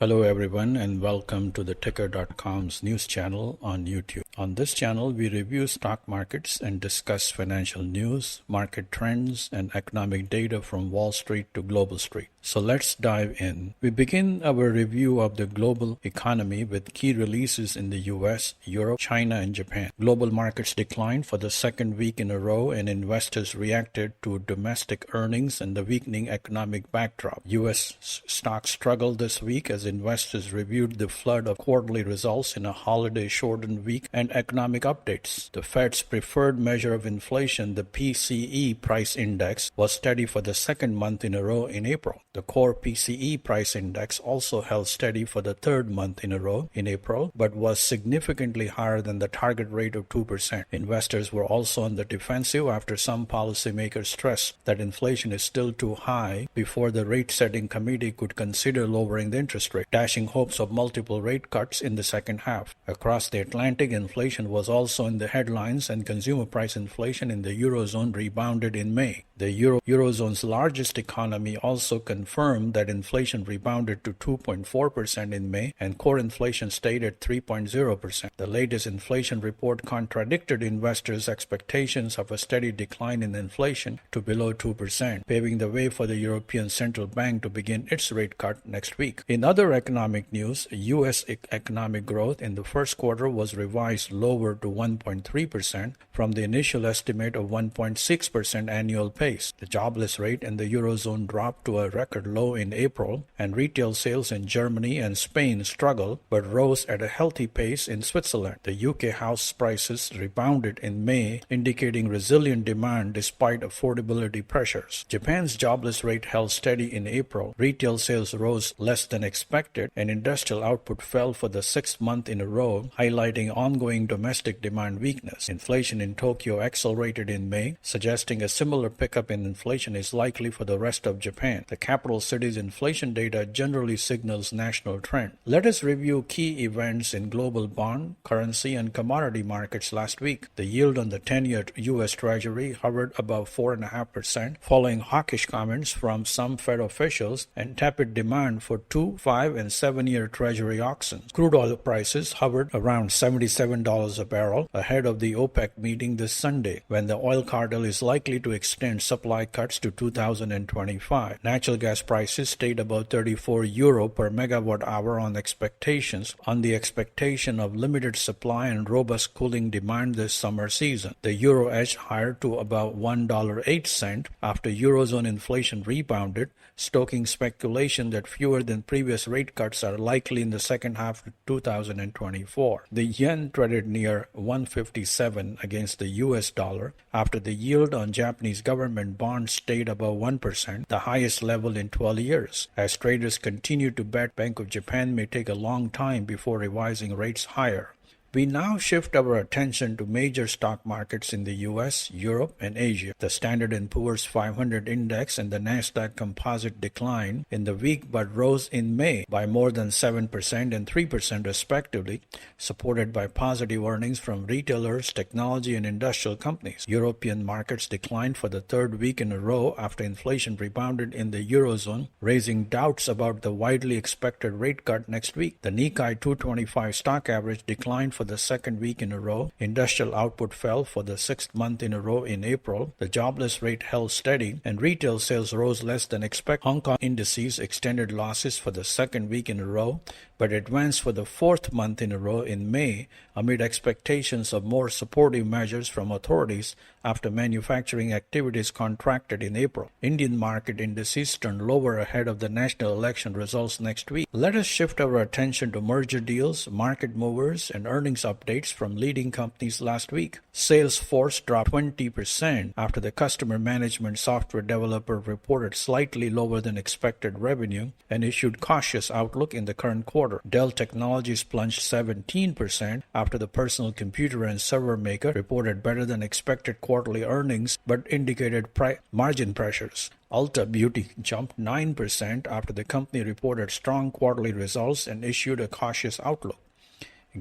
Hello everyone and welcome to the Ticker.com's news channel on YouTube. On this channel, we review stock markets and discuss financial news, market trends, and economic data from Wall Street to Global Street. So let's dive in. We begin our review of the global economy with key releases in the US, Europe, China, and Japan. Global markets declined for the second week in a row and investors reacted to domestic earnings and the weakening economic backdrop. US stocks struggled this week as investors reviewed the flood of quarterly results in a holiday-shortened week and economic updates. The Fed's preferred measure of inflation, the PCE price index, was steady for the second month in a row in April. The core PCE price index also held steady for the third month in a row in April, but was significantly higher than the target rate of 2%. Investors were also on the defensive after some policymakers stressed that inflation is still too high before the rate-setting committee could consider lowering the interest rate, dashing hopes of multiple rate cuts in the second half. Across the Atlantic, inflation was also in the headlines and consumer price inflation in the Eurozone rebounded in May. The Eurozone's largest economy also confirmed that inflation rebounded to 2.4% in May and core inflation stayed at 3.0%. The latest inflation report contradicted investors' expectations of a steady decline in inflation to below 2%, paving the way for the European Central Bank to begin its rate cut next week. In other economic news, U.S. economic growth in the first quarter was revised lower to 1.3% from the initial estimate of 1.6% annual pace. The jobless rate in the Eurozone dropped to a record low in April, and retail sales in Germany and Spain struggled but rose at a healthy pace in Switzerland. The UK house prices rebounded in May, indicating resilient demand despite affordability pressures. Japan's jobless rate held steady in April. Retail sales rose less than expected, and industrial output fell for the sixth month in a row, highlighting ongoing domestic demand weakness. Inflation in Tokyo accelerated in May, suggesting a similar pickup in inflation is likely for the rest of Japan. The capital city's inflation data generally signals national trend. Let us review key events in global bond, currency, and commodity markets last week. The yield on the 10-year U.S. Treasury hovered above 4.5%, following hawkish comments from some Fed officials and tepid demand for 2, 5, and 7-year Treasury auctions. Crude oil prices hovered around $77 a barrel ahead of the OPEC meeting this Sunday, when the oil cartel is likely to extend supply cuts to 2025. Natural gas prices stayed above €34 per megawatt hour on the expectation of limited supply and robust cooling demand this summer season. The euro edged higher to about $1.08 after Eurozone inflation rebounded, stoking speculation that fewer than previous rate cuts are likely in the second half of 2024. The yen traded near 157 against the US dollar after the yield on Japanese government bonds stayed above 1%, the highest level in 12 years, as traders continue to bet Bank of Japan may take a long time before revising rates higher. We now shift our attention to major stock markets in the US, Europe, and Asia. The Standard & Poor's 500 index and the Nasdaq Composite declined in the week but rose in May by more than 7% and 3% respectively, supported by positive earnings from retailers, technology, and industrial companies. European markets declined for the third week in a row after inflation rebounded in the Eurozone, raising doubts about the widely expected rate cut next week. The Nikkei 225 stock average declined for the second week in a row. Industrial output fell for the sixth month in a row in April. The jobless rate held steady, and retail sales rose less than expected. Hong Kong indices extended losses for the second week in a row, but advanced for the fourth month in a row in May amid expectations of more supportive measures from authorities after manufacturing activities contracted in April. Indian market indices turned lower ahead of the national election results next week. Let us shift our attention to merger deals, market movers, and earnings updates from leading companies last week. Salesforce dropped 20% after the customer management software developer reported slightly lower than expected revenue and issued cautious outlook in the current quarter. Dell Technologies plunged 17% after the personal computer and server maker reported better than expected quarterly earnings but indicated margin pressures. Ulta Beauty jumped 9% after the company reported strong quarterly results and issued a cautious outlook.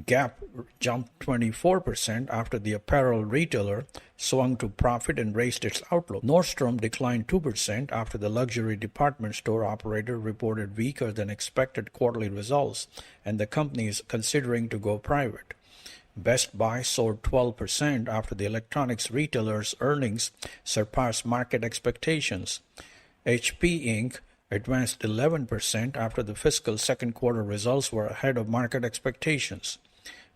Gap jumped 24% after the apparel retailer swung to profit and raised its outlook. Nordstrom declined 2% after the luxury department store operator reported weaker than expected quarterly results, and the company is considering to go private. Best Buy soared 12% after the electronics retailer's earnings surpassed market expectations. HP Inc. advanced 11% after the fiscal second quarter results were ahead of market expectations.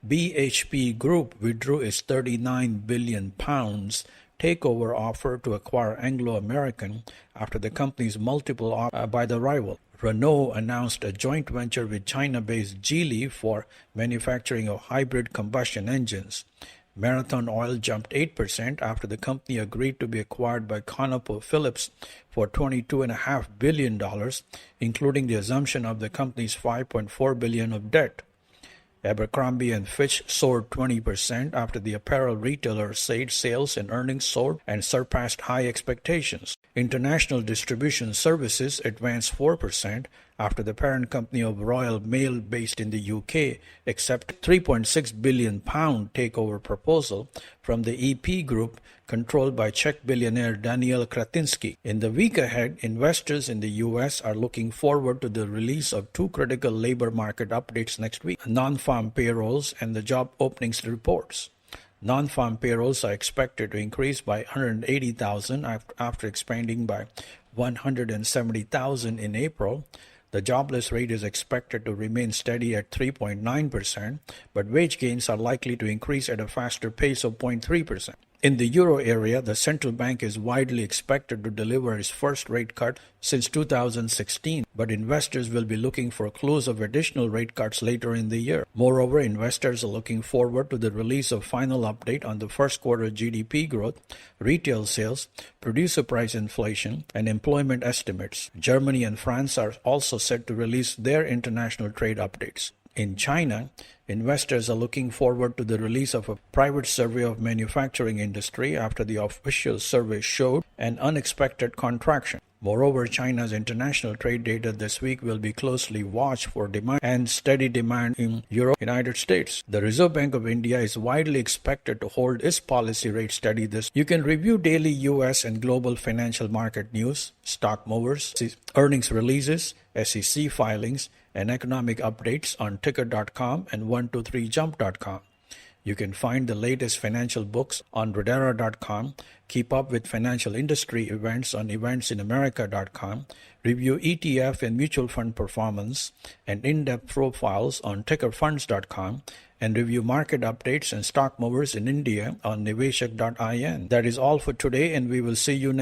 BHP Group withdrew its £39 billion takeover offer to acquire Anglo American after the company's multiple offer by the rival. Renault announced a joint venture with China-based Geely for manufacturing of hybrid combustion engines. Marathon Oil jumped 8% after the company agreed to be acquired by ConocoPhillips for $22.5 billion, including the assumption of the company's $5.4 billion of debt. Abercrombie & Fitch soared 20% after the apparel retailer said sales and earnings soared and surpassed high expectations. International Distribution Services advanced 4% after the parent company of Royal Mail based in the UK accepted £3.6 billion takeover proposal from the EP Group controlled by Czech billionaire Daniel Kratinsky. In the week ahead, investors in the US are looking forward to the release of two critical labor market updates next week: non-farm payrolls and the job openings reports. Non-farm payrolls are expected to increase by 180,000 after expanding by 170,000 in April. The jobless rate is expected to remain steady at 3.9%, but wage gains are likely to increase at a faster pace of 0.3%. In the euro area, the central bank is widely expected to deliver its first rate cut since 2016, but investors will be looking for clues of additional rate cuts later in the year. Moreover, investors are looking forward to the release of final update on the first quarter GDP growth, retail sales, producer price inflation, and employment estimates. Germany and France are also set to release their international trade updates. In China, investors are looking forward to the release of a private survey of manufacturing industry after the official survey showed an unexpected contraction. Moreover, China's international trade data this week will be closely watched for demand and steady demand in Europe and the United States. The Reserve Bank of India is widely expected to hold its policy rate steady this. You can review daily U.S. and global financial market news, stock movers, earnings releases, SEC filings, and economic updates on ticker.com and 123jump.com. You can find the latest financial books on Redera.com, keep up with financial industry events on eventsinamerica.com, review ETF and mutual fund performance and in-depth profiles on tickerfunds.com, and review market updates and stock movers in India on niveshak.in. That is all for today, and we will see you next.